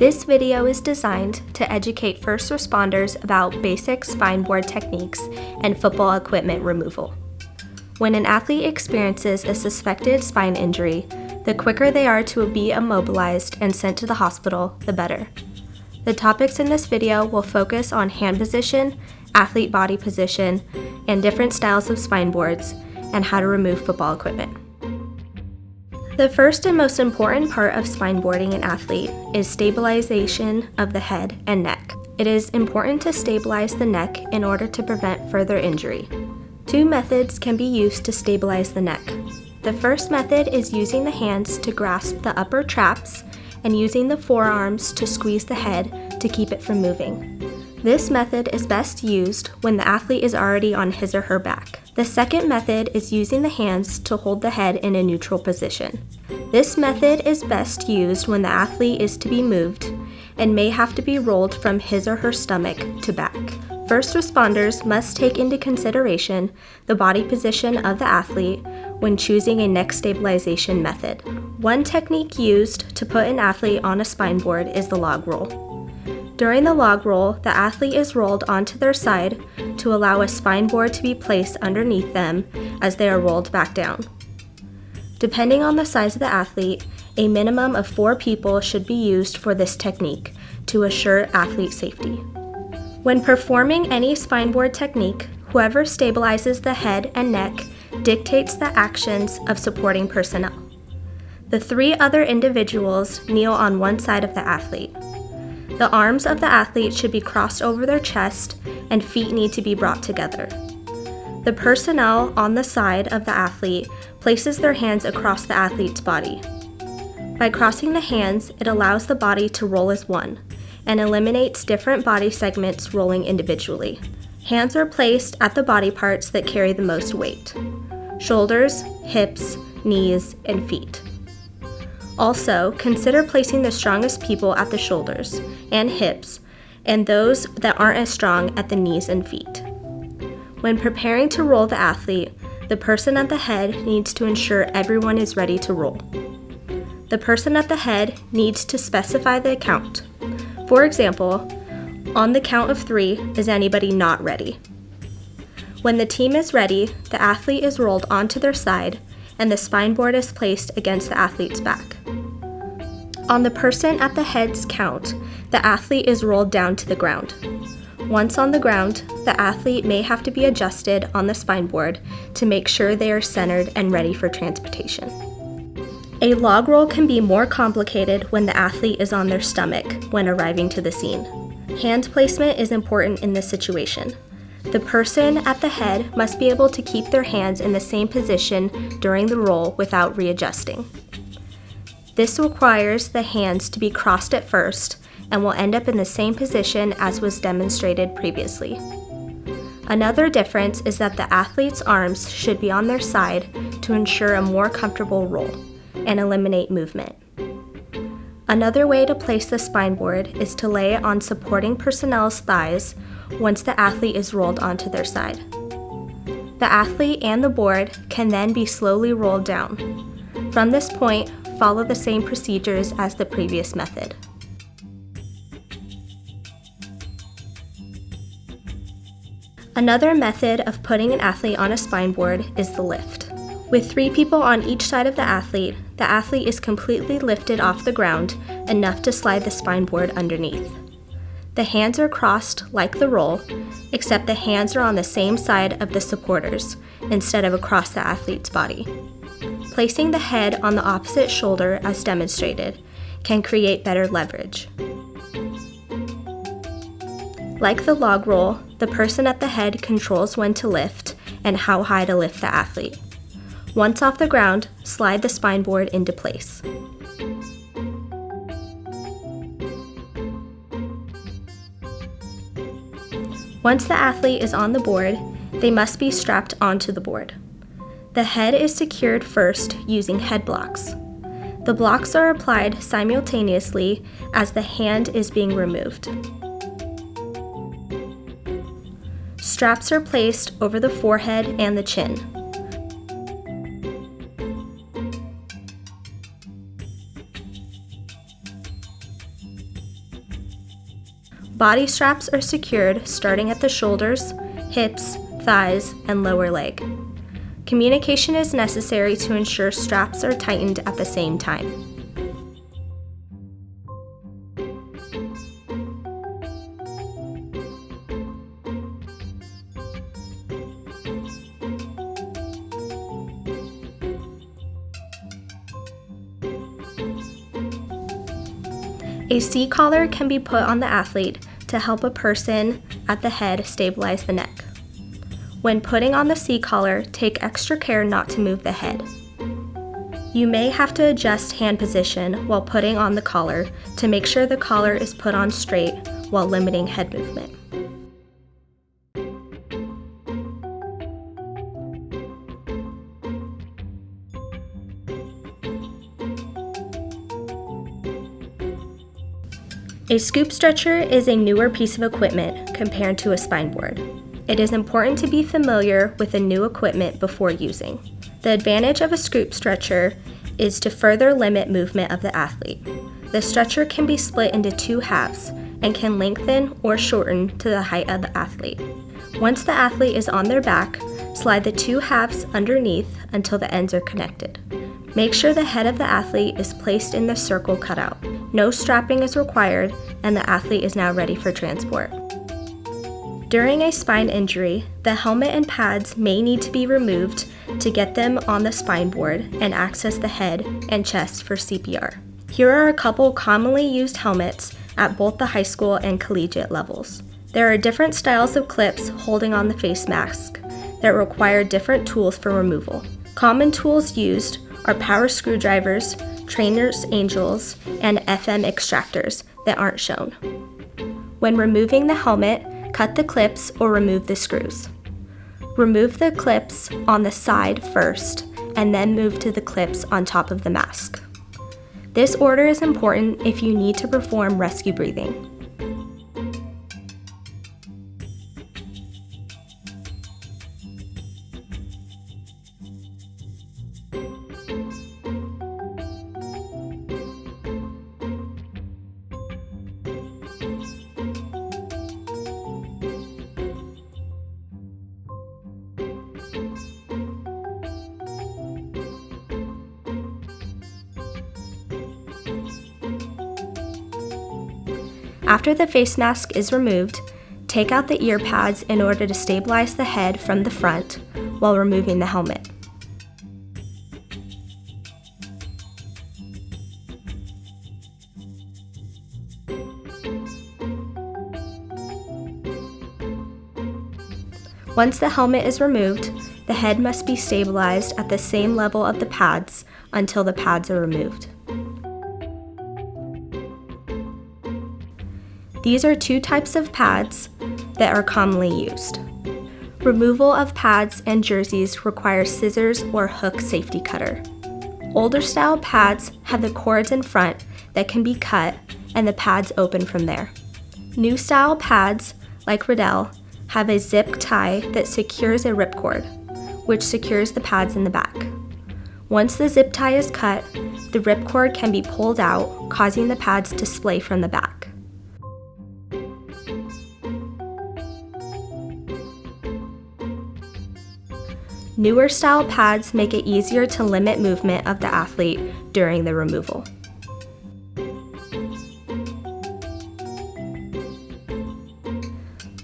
This video is designed to educate first responders about basic spine board techniques and football equipment removal. When an athlete experiences a suspected spine injury, the quicker they are to be immobilized and sent to the hospital, the better. The topics in this video will focus on hand position, athlete body position, and different styles of spine boards, and how to remove football equipment. The first and most important part of spine boarding an athlete is stabilization of the head and neck. It is important to stabilize the neck in order to prevent further injury. Two methods can be used to stabilize the neck. The first method is using the hands to grasp the upper traps and using the forearms to squeeze the head to keep it from moving. This method is best used when the athlete is already on his or her back. The second method is using the hands to hold the head in a neutral position. This method is best used when the athlete is to be moved and may have to be rolled from his or her stomach to back. First responders must take into consideration the body position of the athlete when choosing a neck stabilization method. One technique used to put an athlete on a spine board is the log roll. During the log roll, the athlete is rolled onto their side to allow a spine board to be placed underneath them as they are rolled back down. Depending on the size of the athlete, a minimum of 4 people should be used for this technique to assure athlete safety. When performing any spine board technique, whoever stabilizes the head and neck dictates the actions of supporting personnel. The 3 other individuals kneel on one side of the athlete. The arms of the athlete should be crossed over their chest and feet need to be brought together. The personnel on the side of the athlete places their hands across the athlete's body. By crossing the hands, it allows the body to roll as one and eliminates different body segments rolling individually. Hands are placed at the body parts that carry the most weight: shoulders, hips, knees, and feet. Also, consider placing the strongest people at the shoulders and hips, and those that aren't as strong at the knees and feet. When preparing to roll the athlete, the person at the head needs to ensure everyone is ready to roll. The person at the head needs to specify the count. For example, on the count of 3, is anybody not ready? When the team is ready, the athlete is rolled onto their side and the spine board is placed against the athlete's back. On the person at the head's count, the athlete is rolled down to the ground. Once on the ground, the athlete may have to be adjusted on the spine board to make sure they are centered and ready for transportation. A log roll can be more complicated when the athlete is on their stomach when arriving to the scene. Hand placement is important in this situation. The person at the head must be able to keep their hands in the same position during the roll without readjusting. This requires the hands to be crossed at first and will end up in the same position as was demonstrated previously. Another difference is that the athlete's arms should be on their side to ensure a more comfortable roll and eliminate movement. Another way to place the spine board is to lay it on supporting personnel's thighs once the athlete is rolled onto their side. The athlete and the board can then be slowly rolled down. From this point, follow the same procedures as the previous method. Another method of putting an athlete on a spine board is the lift. With 3 people on each side of the athlete is completely lifted off the ground enough to slide the spine board underneath. The hands are crossed like the roll, except the hands are on the same side of the supporters instead of across the athlete's body. Placing the head on the opposite shoulder as demonstrated can create better leverage. Like the log roll, the person at the head controls when to lift and how high to lift the athlete. Once off the ground, slide the spine board into place. Once the athlete is on the board, they must be strapped onto the board. The head is secured first using head blocks. The blocks are applied simultaneously as the hand is being removed. Straps are placed over the forehead and the chin. Body straps are secured starting at the shoulders, hips, thighs, and lower leg. Communication is necessary to ensure straps are tightened at the same time. A C-collar can be put on the athlete to help a person at the head stabilize the neck. When putting on the C-collar, take extra care not to move the head. You may have to adjust hand position while putting on the collar to make sure the collar is put on straight while limiting head movement. A scoop stretcher is a newer piece of equipment compared to a spine board. It is important to be familiar with the new equipment before using. The advantage of a scoop stretcher is to further limit movement of the athlete. The stretcher can be split into two halves and can lengthen or shorten to the height of the athlete. Once the athlete is on their back, slide the two halves underneath until the ends are connected. Make sure the head of the athlete is placed in the circle cutout. No strapping is required, and the athlete is now ready for transport. During a spine injury, the helmet and pads may need to be removed to get them on the spine board and access the head and chest for CPR. Here are a couple commonly used helmets at both the high school and collegiate levels. There are different styles of clips holding on the face mask that require different tools for removal. Common tools used are power screwdrivers, trainer's angels, and FM extractors that aren't shown. When removing the helmet, cut the clips or remove the screws. Remove the clips on the side first, and then move to the clips on top of the mask. This order is important if you need to perform rescue breathing. After the face mask is removed, take out the ear pads in order to stabilize the head from the front while removing the helmet. Once the helmet is removed, the head must be stabilized at the same level of the pads until the pads are removed. These are two types of pads that are commonly used. Removal of pads and jerseys requires scissors or hook safety cutter. Older style pads have the cords in front that can be cut and the pads open from there. New style pads, like Riddell, have a zip tie that secures a ripcord, which secures the pads in the back. Once the zip tie is cut, the ripcord can be pulled out, causing the pads to splay from the back. Newer style pads make it easier to limit movement of the athlete during the removal.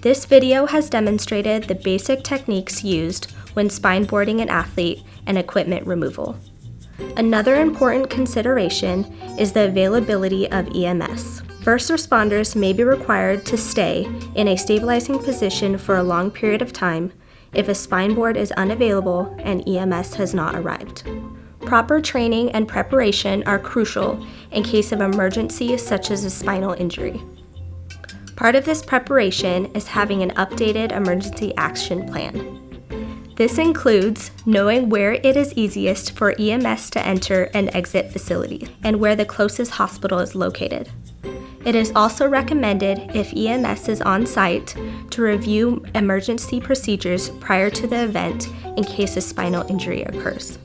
This video has demonstrated the basic techniques used when spine boarding an athlete and equipment removal. Another important consideration is the availability of EMS. First responders may be required to stay in a stabilizing position for a long period of time if a spine board is unavailable and EMS has not arrived. Proper training and preparation are crucial in case of emergencies such as a spinal injury. Part of this preparation is having an updated emergency action plan. This includes knowing where it is easiest for EMS to enter and exit facilities and where the closest hospital is located. It is also recommended, if EMS is on site, to review emergency procedures prior to the event in case a spinal injury occurs.